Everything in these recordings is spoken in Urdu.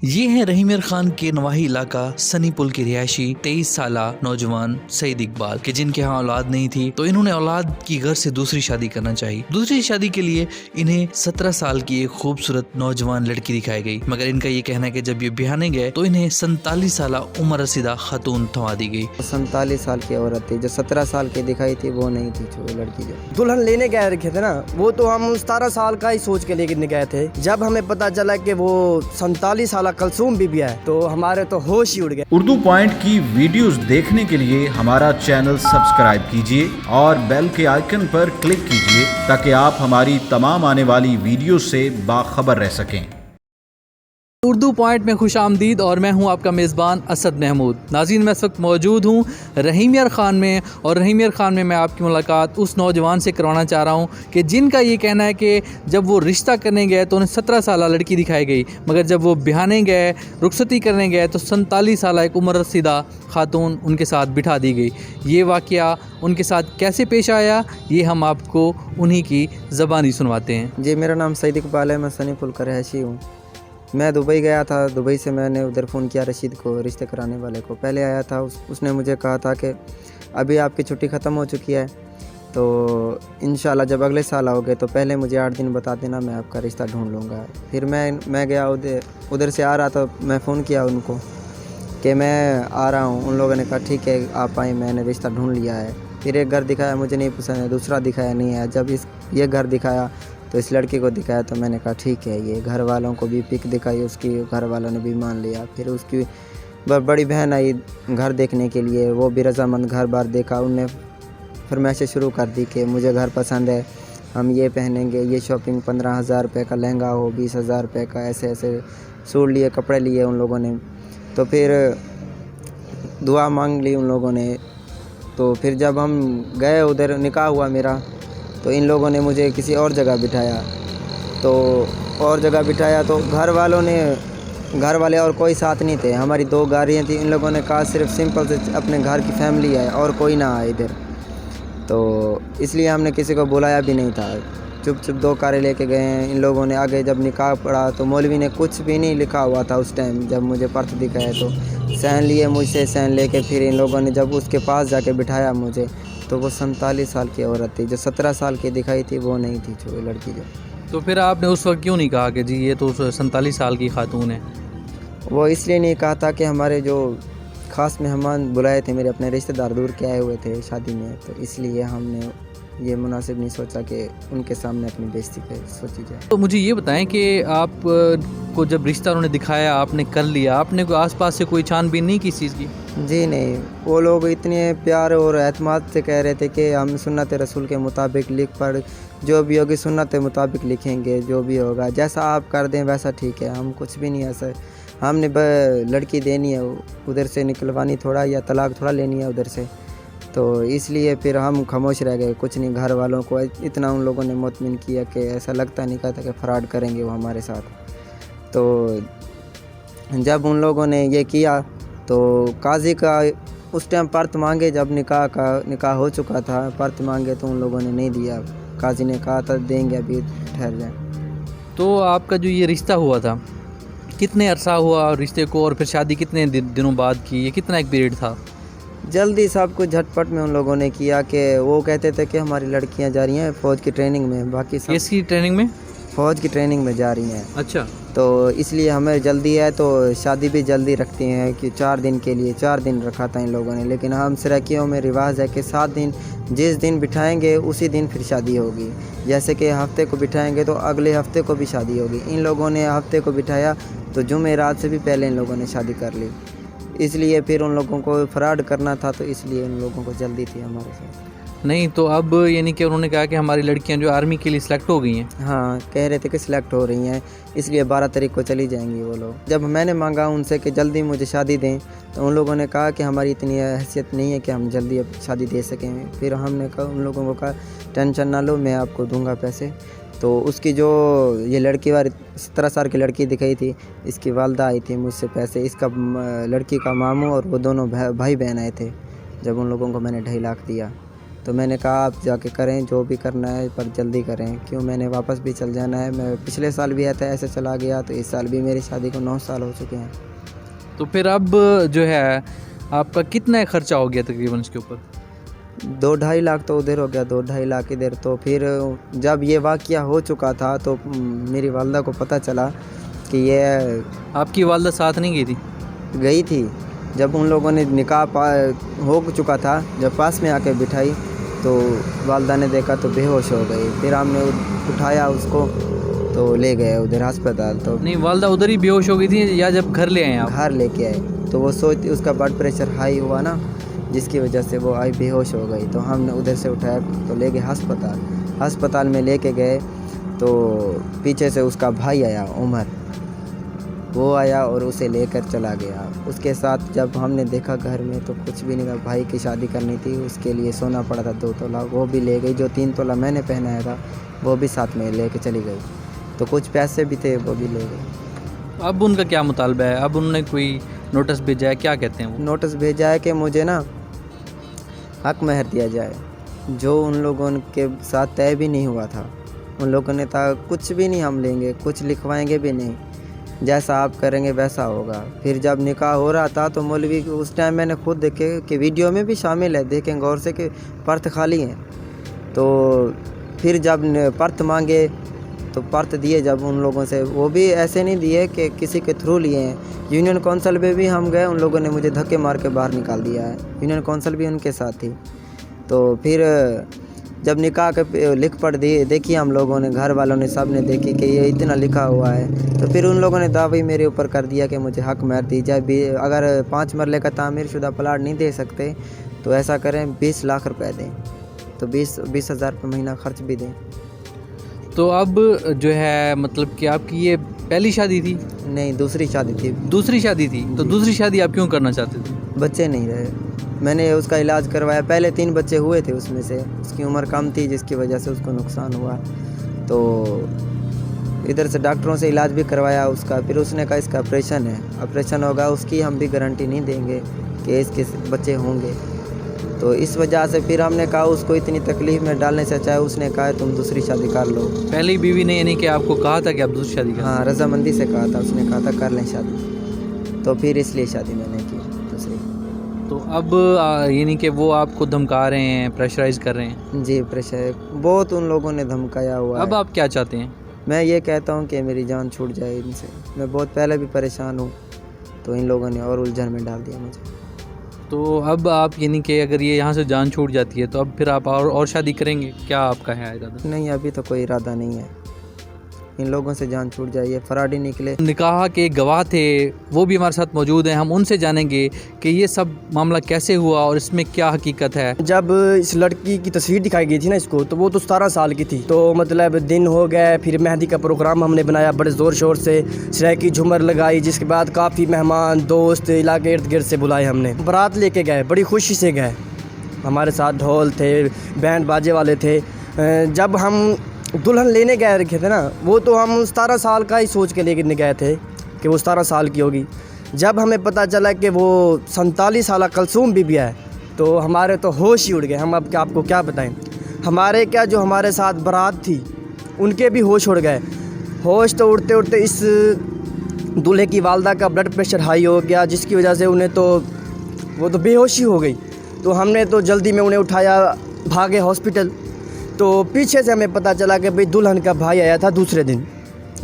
یہ ہیں رحیم خان کے نواحی علاقہ سنی پل کے رہائشی 23 سالہ نوجوان سعید اقبال کہ جن کے ہاں اولاد نہیں تھی تو انہوں نے اولاد کی غرض سے دوسری شادی کرنا چاہی۔ دوسری شادی کے لیے انہیں 17 سال کی ایک خوبصورت نوجوان لڑکی دکھائی گئی، مگر ان کا یہ کہنا ہے کہ جب یہ بیاہنے گئے تو انہیں 47 سالہ عمر رسیدہ خاتون تھما دی گئی۔ 47 سال کی عورت تھی، جو 17 سال کی دکھائی تھی وہ نہیں تھی، جو لڑکی جو دلہن لینے گئے رکھے تھے نا، وہ تو ہم 17 سال کا ہی سوچ کے لے کے گئے تھے۔ جب ہمیں پتا چلا کہ وہ 47 سالہ کلثوم بی بی ہے تو ہمارے تو ہوش ہی اڑ گئے۔ اردو پوائنٹ کی ویڈیوز دیکھنے کے لیے ہمارا چینل سبسکرائب کیجیے اور بیل کے آئیکن پر کلک کیجیے تاکہ آپ ہماری تمام آنے والی ویڈیوز سے باخبر رہ سکیں۔ اردو پوائنٹ میں خوش آمدید، اور میں ہوں آپ کا میزبان اسد محمود۔ ناظرین، میں اس وقت موجود ہوں رحیم خان میں، اور رحیم خان میں آپ کی ملاقات اس نوجوان سے کروانا چاہ رہا ہوں کہ جن کا یہ کہنا ہے کہ جب وہ رشتہ کرنے گئے تو انہیں 17 سالہ لڑکی دکھائی گئی، مگر جب وہ بیاہنے گئے، رخصتی کرنے گئے تو 47 سالہ ایک عمر رسیدہ خاتون ان کے ساتھ بٹھا دی گئی۔ یہ واقعہ ان کے ساتھ کیسے پیش آیا، یہ ہم آپ کو انہی کی زبانی سنواتے ہیں۔ جی، میرا نام سعید اقبال ہے، میں سنی پل کا رہائشی ہوں۔ میں دبئی گیا تھا، دبئی سے میں نے ادھر فون کیا رشید کو، رشتے کرانے والے کو۔ پہلے آیا تھا، اس نے مجھے کہا تھا کہ ابھی آپ کی چھٹی ختم ہو چکی ہے، تو انشاءاللہ جب اگلے سال آؤ گے تو پہلے مجھے 8 دن بتا دینا، میں آپ کا رشتہ ڈھونڈ لوں گا۔ پھر میں گیا ادھر سے آ رہا تھا، میں فون کیا ان کو کہ میں آ رہا ہوں۔ ان لوگوں نے کہا ٹھیک ہے آپ آئیں، میں نے رشتہ ڈھونڈ لیا ہے۔ پھر ایک گھر دکھایا، مجھے نہیں پسند ہے، دوسرا دکھایا نہیں ہے۔ جب یہ گھر دکھایا تو اس لڑکی کو دکھایا تو میں نے کہا ٹھیک ہے، یہ گھر والوں کو بھی پک دکھائی، اس کی گھر والوں نے بھی مان لیا۔ پھر اس کی بڑی بہن آئی گھر دیکھنے کے لیے، وہ بھی رضامند گھر بار دیکھا۔ ان نے فرمائشیں شروع کر دی کہ مجھے گھر پسند ہے، ہم یہ پہنیں گے، یہ شاپنگ 15,000 روپے کا لہنگا ہو، 20,000 روپے کا، ایسے سوٹ لیے، کپڑے لیے ان لوگوں نے۔ تو پھر دعا مانگ لی ان لوگوں نے۔ تو پھر جب ہم گئے ادھر، نکاح ہوا میرا، تو ان لوگوں نے مجھے کسی اور جگہ بٹھایا۔ تو گھر والے اور کوئی ساتھ نہیں تھے، ہماری 2 گاڑیاں تھیں۔ ان لوگوں نے کہا صرف سمپل سے اپنے گھر کی فیملی ہے اور کوئی نہ آئے ادھر، تو اس لیے ہم نے کسی کو بلایا بھی نہیں تھا، چپ 2 کاریں لے کے گئے ہیں۔ ان لوگوں نے آگے جب نکاح پڑا تو مولوی نے کچھ بھی نہیں لکھا ہوا تھا اس ٹائم، جب مجھے پرت دکھایا تو سین لیے مجھ سے، سین لے کے پھر ان لوگوں نے جب اس کے پاس جا کے بٹھایا مجھے، تو وہ 47 سال کی عورت تھی، جو 17 سال کی دکھائی تھی وہ نہیں تھی، جو لڑکی جو۔ تو پھر آپ نے اس وقت کیوں نہیں کہا کہ جی یہ تو 47 سال کی خاتون ہے؟ وہ اس لیے نہیں کہا تھا کہ ہمارے جو خاص مہمان بلائے تھے، میرے اپنے رشتہ دار دور کے آئے ہوئے تھے شادی میں، تو اس لیے ہم نے یہ مناسب نہیں سوچا کہ ان کے سامنے اپنی بےزتی پہ سوچی جائے۔ تو مجھے یہ بتائیں کہ آپ کو جب رشتہ انہوں نے دکھایا، آپ نے کر لیا، آپ نے کوئی آس پاس سے کوئی چھان بین نہیں کی اس چیز کی؟ جی نہیں، وہ لوگ اتنے پیار اور اعتماد سے کہہ رہے تھے کہ ہم سنت رسول کے مطابق لکھ پڑھ جو بھی ہوگی سنت مطابق لکھیں گے، جو بھی ہوگا جیسا آپ کر دیں ویسا ٹھیک ہے، ہم کچھ بھی نہیں ایسا، ہم نے لڑکی دینی ہے، ادھر سے نکلوانی تھوڑا، یا طلاق تھوڑا لینی ہے ادھر سے، تو اس لیے پھر ہم خاموش رہ گئے، کچھ نہیں۔ گھر والوں کو اتنا ان لوگوں نے مطمئن کیا کہ ایسا لگتا نہیں تھا کہ فراڈ کریں گے وہ ہمارے ساتھ۔ تو جب ان لوگوں نے یہ کیا تو قاضی کا اس ٹائم پرت مانگے، جب نکاح ہو چکا تھا، پرت مانگے تو ان لوگوں نے نہیں دیا۔ قاضی نے کہا تھا دیں گے، ابھی ٹھہر جائیں۔ تو آپ کا جو یہ رشتہ ہوا تھا کتنے عرصہ ہوا رشتے کو، اور پھر شادی کتنے دنوں بعد کی، یہ کتنا ایک پیریڈ تھا؟ جلدی سب کچھ جھٹپٹ میں ان لوگوں نے کیا کہ وہ کہتے تھے کہ ہماری لڑکیاں جا رہی ہیں فوج کی ٹریننگ میں، باقی سب کس کی ٹریننگ میں؟ فوج کی ٹریننگ میں جا رہی ہیں، اچھا۔ تو اس لیے ہمیں جلدی ہے، تو شادی بھی جلدی رکھتی ہیں کہ 4 دن کے لیے 4 دن رکھا تھا ان لوگوں نے، لیکن ہم سرائکیوں میں رواج ہے کہ 7 دن، جس دن بٹھائیں گے اسی دن پھر شادی ہوگی۔ جیسے کہ ہفتے کو بٹھائیں گے تو اگلے ہفتے کو بھی شادی ہوگی۔ ان لوگوں نے ہفتے کو بٹھایا تو جمعرات سے بھی پہلے ان لوگوں نے شادی کر لی، اس لیے پھر ان لوگوں کو فراڈ کرنا تھا، تو اس لیے ان لوگوں کو جلدی تھی ہمارے ساتھ۔ نہیں تو اب یعنی کہ انہوں نے کہا کہ ہماری لڑکیاں جو آرمی کے لیے سلیکٹ ہو گئی ہیں؟ ہاں، کہہ رہے تھے کہ سلیکٹ ہو رہی ہیں، اس لیے 12 تاریخ کو چلی جائیں گی وہ لوگ۔ جب میں نے مانگا ان سے کہ جلدی مجھے شادی دیں، تو ان لوگوں نے کہا کہ ہماری اتنی حیثیت نہیں ہے کہ ہم جلدی اب شادی دے سکیں۔ پھر ہم نے کہا ان لوگوں کو کہا ٹینشن نہ لو، میں آپ کو دوں گا پیسے۔ تو اس کی جو یہ لڑکی 17 سال کی لڑکی دکھائی تھی، اس کی والدہ آئی تھی مجھ سے پیسے، اس کا لڑکی کا ماموں اور وہ دونوں بھائی بہن آئے تھے، جب ان لوگوں کو میں نے 2.5 لاکھ دیا۔ تو میں نے کہا آپ جا کے کریں جو بھی کرنا ہے پر جلدی کریں، کیوں میں نے واپس بھی چل جانا ہے، میں پچھلے سال بھی آیا تھا ایسے چلا گیا، تو اس سال بھی میری شادی کو 9 سال ہو چکے ہیں۔ تو پھر اب جو ہے آپ کا کتنا خرچہ ہو گیا تقریباً اس کے اوپر؟ 2-2.5 لاکھ تو ادھر ہو گیا، 2-2.5 لاکھ ادھر۔ تو پھر جب یہ واقعہ ہو چکا تھا تو میری والدہ کو پتہ چلا کہ یہ آپ کی والدہ ساتھ نہیں گئی تھی؟ گئی تھی، جب ان لوگوں نے نکاح ہو چکا تھا، جب پاس میں آ کے بٹھائی تو والدہ نے دیکھا تو بے ہوش ہو گئی، پھر ہم نے اٹھایا اس کو تو لے گئے ادھر ہسپتال۔ تو نہیں، والدہ ادھر ہی بے ہوش ہو گئی تھی یا جب گھر لے آئے آپ؟ گھر لے کے آئے تو وہ اس کا بلڈ پریشر ہائی ہوا نا، جس کی وجہ سے وہ بے ہوش ہو گئی، تو ہم نے ادھر سے اٹھایا تو لے گئے ہسپتال میں لے کے گئے تو پیچھے سے اس کا بھائی آیا عمر، وہ آیا اور اسے لے کر چلا گیا۔ اس کے ساتھ جب ہم نے دیکھا گھر میں تو کچھ بھی نہیں تھا، بھائی کی شادی کرنی تھی، اس کے لیے سونا پڑا تھا 2 تولہ، وہ بھی لے گئی، جو 3 تولہ میں نے پہنایا تھا وہ بھی ساتھ میں لے کے چلی گئی، تو کچھ پیسے بھی تھے وہ بھی لے گئے۔ اب ان کا کیا مطالبہ ہے؟ اب انہوں نے کوئی نوٹس بھیجا ہے؟ کیا کہتے ہیں وہ؟ نوٹس بھیجا ہے کہ مجھے نا حق مہر دیا جائے، جو ان لوگوں کے ساتھ طے بھی نہیں ہوا تھا، ان لوگوں نے کہا کچھ بھی نہیں ہم لیں گے، کچھ لکھوائیں گے بھی نہیں، جیسا آپ کریں گے ویسا ہوگا۔ پھر جب نکاح ہو رہا تھا تو مولوی اس ٹائم میں نے خود دیکھے کہ ویڈیو میں بھی شامل ہے، دیکھیں غور سے کہ پرت خالی ہیں، تو پھر جب پرت مانگے تو پرت دیے جب ان لوگوں سے، وہ بھی ایسے نہیں دیے کہ کسی کے تھرو لیے ہیں، یونین کونسل میں بھی ہم گئے، ان لوگوں نے مجھے دھکے مار کے باہر نکال دیا ہے، یونین کونسل بھی ان کے ساتھ تھی۔ تو پھر جب نکاح کے لکھ پڑھ دیکھی ہم لوگوں نے، گھر والوں نے سب نے دیکھی کہ یہ اتنا لکھا ہوا ہے، تو پھر ان لوگوں نے دعوی میرے اوپر کر دیا کہ مجھے حق مہر دی جائے، اگر 5 مرلے کا تعمیر شدہ پلاٹ نہیں دے سکتے تو ایسا کریں 20 لاکھ روپے دیں، تو 20,000 روپے مہینہ خرچ بھی دیں۔ تو اب جو ہے مطلب کہ آپ کی یہ پہلی شادی تھی؟ نہیں، دوسری شادی تھی۔ دوسری شادی تھی؟ تو دوسری شادی آپ کیوں کرنا چاہتے تھے؟ بچے نہیں رہے، میں نے اس کا علاج کروایا، پہلے 3 بچے ہوئے تھے، اس میں سے اس کی عمر کم تھی جس کی وجہ سے اس کو نقصان ہوا، تو ادھر سے ڈاکٹروں سے علاج بھی کروایا اس کا، پھر اس نے کہا اس کا آپریشن ہوگا، اس کی ہم بھی گارنٹی نہیں دیں گے کہ اس کے بچے ہوں گے، تو اس وجہ سے پھر ہم نے کہا اس کو اتنی تکلیف میں ڈالنے سے چاہے اس نے کہا تم دوسری شادی کر لو۔ پہلی بیوی نے یعنی کہ آپ کو کہا تھا کہ آپ دوسری شادی کریں؟ ہاں، رضامندی سے کہا تھا، اس نے کہا تھا کر لیں شادی، تو پھر اس لیے شادی میں نے کی دوسری۔ تو اب یعنی کہ وہ آپ کو دھمکا رہے ہیں، پریشرائز کر رہے ہیں؟ جی، پریشر بہت ان لوگوں نے دھمکایا ہوا ہے۔ اب آپ کیا چاہتے ہیں؟ میں یہ کہتا ہوں کہ میری جان چھوٹ جائے ان سے، میں بہت پہلے بھی پریشان ہوں، تو ان لوگوں نے اور الجھن میں ڈال دیا مجھے۔ تو اب آپ یعنی کہ اگر یہ یہاں سے جان چھوٹ جاتی ہے تو اب پھر آپ اور شادی کریں گے؟ کیا آپ کا ہے ارادہ؟ نہیں، ابھی تو کوئی ارادہ نہیں ہے، ان لوگوں سے جان چھوٹ جائے، یہ فراڈی نکلے۔ نکاح کے گواہ تھے وہ بھی ہمارے ساتھ موجود ہیں، ہم ان سے جانیں گے کہ یہ سب معاملہ کیسے ہوا اور اس میں کیا حقیقت ہے۔ جب اس لڑکی کی تصویر دکھائی گئی تھی نا اس کو، تو وہ تو 17 سال کی تھی، تو مطلب دن ہو گئے، پھر مہندی کا پروگرام ہم نے بنایا بڑے زور شور سے، سرائے کی جھومر لگائی، جس کے بعد کافی مہمان دوست علاقے ارد گرد سے بلائے، ہم نے بارات لے کے گئے، بڑی خوشی سے گئے، ہمارے ساتھ ڈھول تھے، بینڈ باجے والے تھے۔ جب ہم دلہن لینے گئے رکھے تھے نا، وہ تو ہم 17 سال کا ہی سوچ کے لے کے گئے تھے کہ وہ 17 سال کی ہوگی۔ جب ہمیں پتہ چلا کہ وہ 47 سالہ کلثوم بی بی ہے تو ہمارے تو ہوش ہی اڑ گئے۔ ہم اب آپ کو کیا بتائیں، ہمارے کیا جو ہمارے ساتھ بارات تھی ان کے بھی ہوش اڑ گئے۔ ہوش تو اڑتے اڑتے اس دلہے کی والدہ کا بلڈ پریشر ہائی ہو گیا، جس کی وجہ سے وہ تو بے ہوشی ہو گئی، تو ہم نے تو جلدی میں انہیں اٹھایا، بھاگے ہاسپٹل، تو پیچھے سے ہمیں پتہ چلا کہ بھئی دلہن کا بھائی آیا تھا دوسرے دن،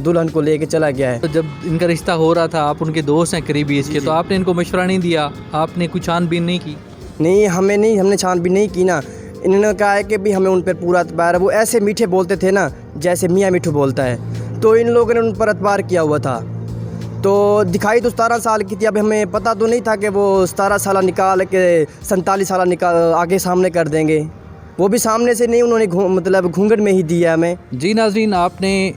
دلہن کو لے کے چلا گیا ہے۔ تو جب ان کا رشتہ ہو رہا تھا، آپ ان کے دوست ہیں قریبی اس کے، تو آپ نے ان کو مشورہ نہیں دیا؟ آپ نے کوئی چھان بین نہیں کی؟ نہیں، ہم نے چھان بھی نہیں کی نا، انہوں نے کہا ہے کہ بھی ہمیں ان پر پورا اعتبار ہے، وہ ایسے میٹھے بولتے تھے نا جیسے میاں میٹھو بولتا ہے، تو ان لوگوں نے ان پر اعتبار کیا ہوا تھا۔ تو دکھائی تو 17 سال کی تھی، اب ہمیں پتہ تو نہیں تھا کہ وہ 17 سالہ نکال کے 47 سالہ نکال آگے سامنے کر دیں گے، وہ بھی سامنے سے نہیں، انہوں نے مطلب گھونگھٹ میں ہی دیا ہمیں۔ جی ناظرین، آپ نے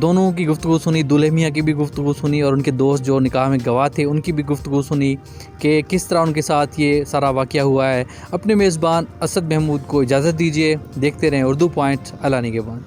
دونوں کی گفتگو سنی، دولہے میاں کی بھی گفتگو سنی اور ان کے دوست جو نکاح میں گواہ تھے ان کی بھی گفتگو سنی کہ کس طرح ان کے ساتھ یہ سارا واقعہ ہوا ہے۔ اپنے میزبان اسد محمود کو اجازت دیجیے، دیکھتے رہیں اردو پوائنٹ، اللہ نگہبان۔